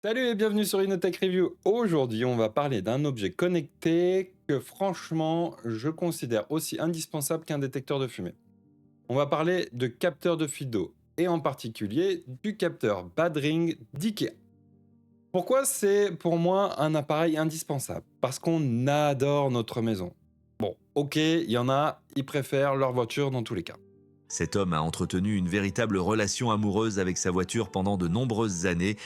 Salut et bienvenue sur InnoTech Review. Aujourd'hui, on va parler d'un objet connecté que franchement, je considère aussi indispensable qu'un détecteur de fumée. On va parler de capteur de fuite d'eau et en particulier du capteur Badring d'IKEA. Pourquoi c'est pour moi un appareil indispensable? Parce qu'on adore notre maison. Bon, ok, il y en a, ils préfèrent leur voiture dans tous les cas. Cet homme a entretenu une véritable relation amoureuse avec sa voiture pendant de nombreuses années.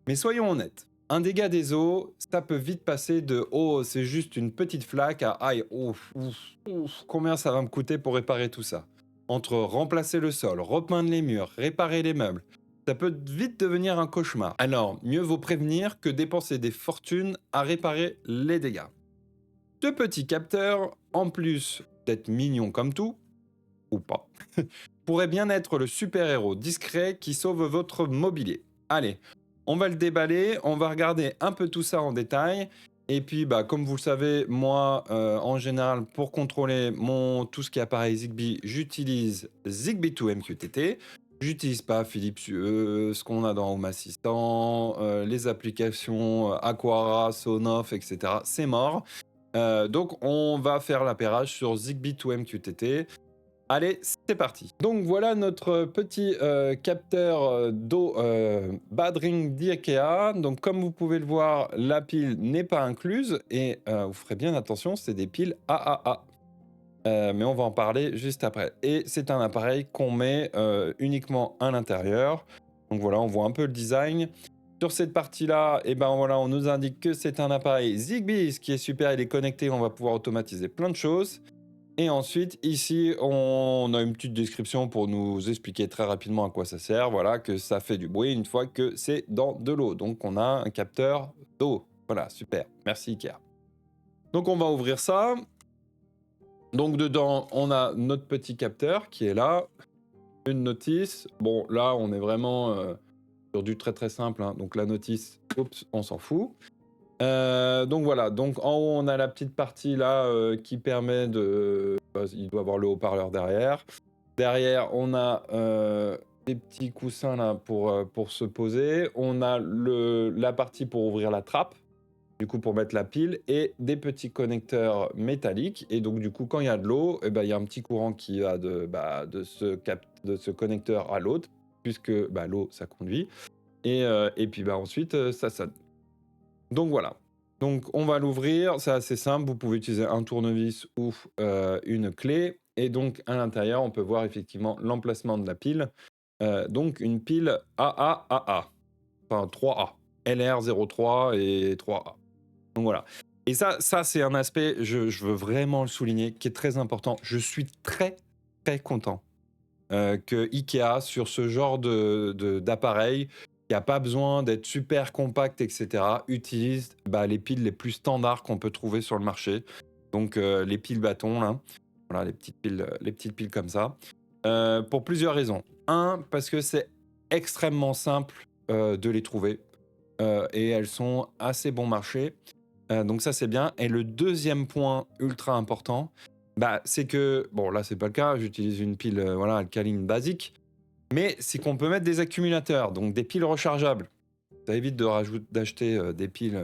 Mais soyons honnêtes, un dégât des eaux, ça peut vite passer de «Oh, c'est juste une petite flaque» à «Aïe, ouf, ouf, ouf, combien ça va me coûter pour réparer tout ça?» Entre remplacer le sol, repeindre les murs, réparer les meubles, ça peut vite devenir un cauchemar. Alors, mieux vaut prévenir que dépenser des fortunes à réparer les dégâts. Ce petit capteur, en plus d'être mignon comme tout, ou pas, pourrait bien être le super-héros discret qui sauve votre mobilier. Allez, on va le déballer, on va regarder un peu tout ça en détail. Et puis, bah, comme vous le savez, moi, en général, pour contrôler tout ce qui est appareil Zigbee, j'utilise Zigbee 2 MQTT. J'utilise pas Philips UE, ce qu'on a dans Home Assistant, les applications Aquara, Sonoff, etc. C'est mort. Donc, on va faire l'appairage sur Zigbee 2 MQTT. Allez, c'est parti. Donc voilà notre petit capteur d'eau Badring d'IKEA. Donc comme vous pouvez le voir, la pile n'est pas incluse et vous ferez bien attention, c'est des piles AAA. Mais on va en parler juste après. Et c'est un appareil qu'on met uniquement à l'intérieur. Donc voilà, on voit un peu le design. Sur cette partie-là, et ben voilà, on nous indique que c'est un appareil Zigbee, ce qui est super, il est connecté, on va pouvoir automatiser plein de choses. Et ensuite, ici, on a une petite description pour nous expliquer très rapidement à quoi ça sert. Voilà, que ça fait du bruit une fois que c'est dans de l'eau. Donc, on a un capteur d'eau. Voilà, super. Merci Ikea. Donc, on va ouvrir ça. Donc, dedans, on a notre petit capteur qui est là. Une notice. Bon, là, on est vraiment sur du très très simple, hein. Donc, la notice, oups, on s'en fout. Donc voilà, donc en haut on a la petite partie là qui permet de... il doit avoir le haut-parleur derrière. Derrière on a des petits coussins là pour se poser. On a la partie pour ouvrir la trappe, du coup pour mettre la pile, et des petits connecteurs métalliques. Et donc du coup quand il y a de l'eau, eh ben, il y a un petit courant qui va de ce connecteur à l'autre, puisque bah, l'eau ça conduit. Et puis bah, ensuite ça sonne. Donc voilà. Donc on va l'ouvrir, c'est assez simple, vous pouvez utiliser un tournevis ou une clé. Et donc à l'intérieur, on peut voir effectivement l'emplacement de la pile. Donc une pile AAAA, enfin 3A, LR03 et 3A. Donc voilà. Et ça c'est un aspect, je veux vraiment le souligner, qui est très important. Je suis très très content que Ikea, sur ce genre d'appareil, qui a pas besoin d'être super compact, et cetera, utilise, bah, les piles les plus standards qu'on peut trouver sur le marché. Donc les piles bâtons là, voilà les petites piles comme ça. Pour plusieurs raisons. Un, parce que c'est extrêmement simple, de les trouver, et elles sont assez bon marché. Donc ça, c'est bien. Et le deuxième point ultra important, bah, c'est que, bon là c'est pas le cas, j'utilise une pile voilà, alcaline basique, mais c'est qu'on peut mettre des accumulateurs, donc des piles rechargeables. Ça évite d'acheter des piles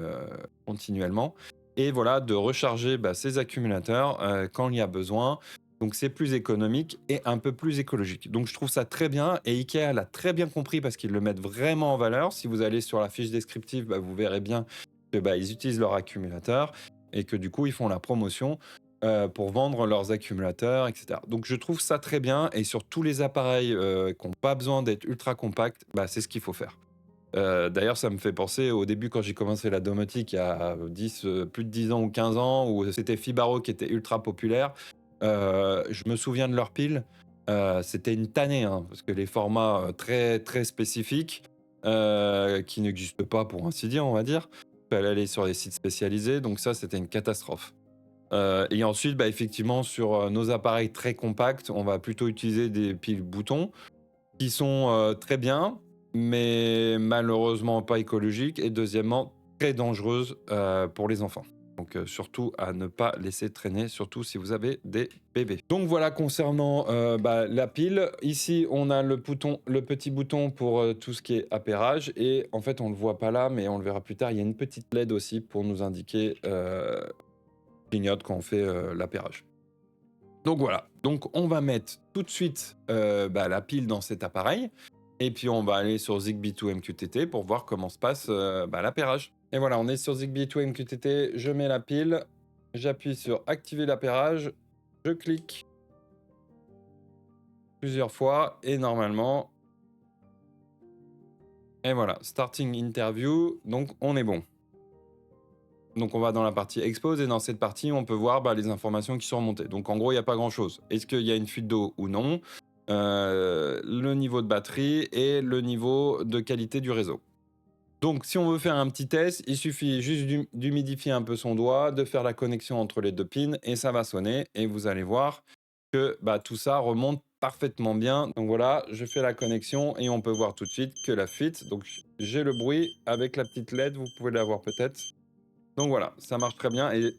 continuellement. Et voilà, de recharger bah, ces accumulateurs quand il y a besoin. Donc c'est plus économique et un peu plus écologique. Donc je trouve ça très bien et Ikea l'a très bien compris parce qu'ils le mettent vraiment en valeur. Si vous allez sur la fiche descriptive, bah, vous verrez bien que bah, ils utilisent leur accumulateur et que du coup ils font la promotion pour vendre leurs accumulateurs, etc. Donc je trouve ça très bien et sur tous les appareils qui n'ont pas besoin d'être ultra compacts, bah, c'est ce qu'il faut faire. D'ailleurs, ça me fait penser au début quand j'ai commencé la domotique il y a plus de 10 ans ou 15 ans, où c'était Fibaro qui était ultra populaire. Je me souviens de leurs piles. C'était une tannée, hein, parce que les formats très, très spécifiques, qui n'existent pas pour ainsi dire, on va dire, il fallait aller sur les sites spécialisés, donc ça, c'était une catastrophe. Et ensuite, bah, effectivement, sur nos appareils très compacts, on va plutôt utiliser des piles boutons qui sont très bien, mais malheureusement pas écologiques et deuxièmement très dangereuses pour les enfants. Donc surtout à ne pas laisser traîner, surtout si vous avez des bébés. Donc voilà concernant la pile. Ici on a le petit bouton pour tout ce qui est appairage et en fait on le voit pas là mais on le verra plus tard. Il y a une petite LED aussi pour nous indiquer clignote quand on fait l'appairage. Donc voilà, donc on va mettre tout de suite la pile dans cet appareil et puis on va aller sur Zigbee to MQTT pour voir comment se passe l'appairage. Et voilà, on est sur Zigbee to MQTT, je mets la pile, j'appuie sur activer l'appairage, je clique plusieurs fois et normalement, et voilà, starting interview, donc on est bon. Donc on va dans la partie expose et dans cette partie on peut voir les informations qui sont remontées. Donc en gros il n'y a pas grand chose. Est-ce qu'il y a une fuite d'eau ou non, le niveau de batterie et le niveau de qualité du réseau. Donc si on veut faire un petit test, il suffit juste d'humidifier un peu son doigt, de faire la connexion entre les deux pins et ça va sonner et vous allez voir que tout ça remonte parfaitement bien. Donc voilà, je fais la connexion et on peut voir tout de suite que la fuite, donc j'ai le bruit avec la petite LED, vous pouvez l'avoir peut-être. Donc voilà, ça marche très bien et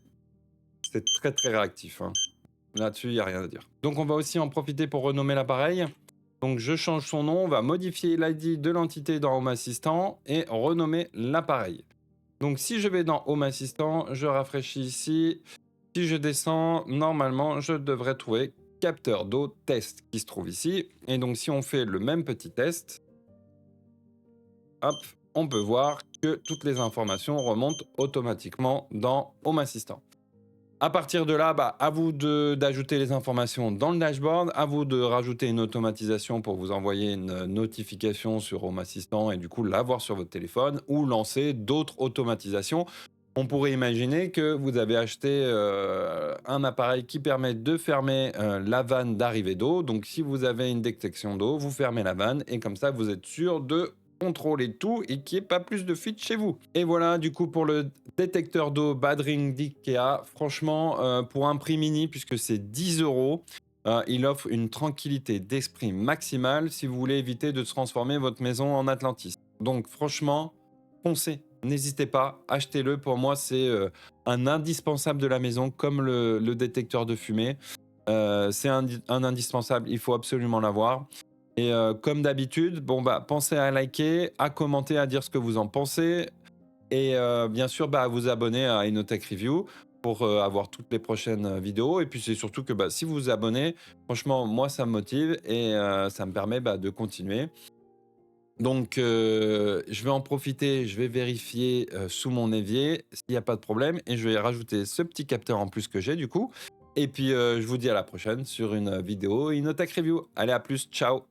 c'est très très réactif, hein. Là-dessus, il n'y a rien à dire. Donc on va aussi en profiter pour renommer l'appareil. Donc je change son nom, on va modifier l'ID de l'entité dans Home Assistant et renommer l'appareil. Donc si je vais dans Home Assistant, je rafraîchis ici. Si je descends, normalement, je devrais trouver capteur d'eau test qui se trouve ici. Et donc si on fait le même petit test, hop, on peut voir que toutes les informations remontent automatiquement dans Home Assistant. À partir de là, à vous d'ajouter les informations dans le dashboard, à vous de rajouter une automatisation pour vous envoyer une notification sur Home Assistant et du coup l'avoir sur votre téléphone ou lancer d'autres automatisations. On pourrait imaginer que vous avez acheté un appareil qui permet de fermer la vanne d'arrivée d'eau. Donc si vous avez une détection d'eau, vous fermez la vanne et comme ça vous êtes sûr de contrôler tout et qu'il n'y ait pas plus de fuite chez vous. Et voilà du coup pour le détecteur d'eau Badring d'IKEA. Franchement, pour un prix mini, puisque c'est 10 €, il offre une tranquillité d'esprit maximale si vous voulez éviter de transformer votre maison en Atlantis. Donc franchement, foncez, n'hésitez pas, achetez-le. Pour moi, c'est un indispensable de la maison, comme le détecteur de fumée. C'est un indispensable, il faut absolument l'avoir. Et comme d'habitude, pensez à liker, à commenter, à dire ce que vous en pensez. Et bien sûr, à vous abonner à InnoTech Review pour avoir toutes les prochaines vidéos. Et puis c'est surtout que si vous vous abonnez, franchement, moi, ça me motive et ça me permet de continuer. Donc, je vais en profiter, je vais vérifier sous mon évier s'il n'y a pas de problème et je vais rajouter ce petit capteur en plus que j'ai du coup. Et puis, je vous dis à la prochaine sur une vidéo InnoTech Review. Allez, à plus, ciao!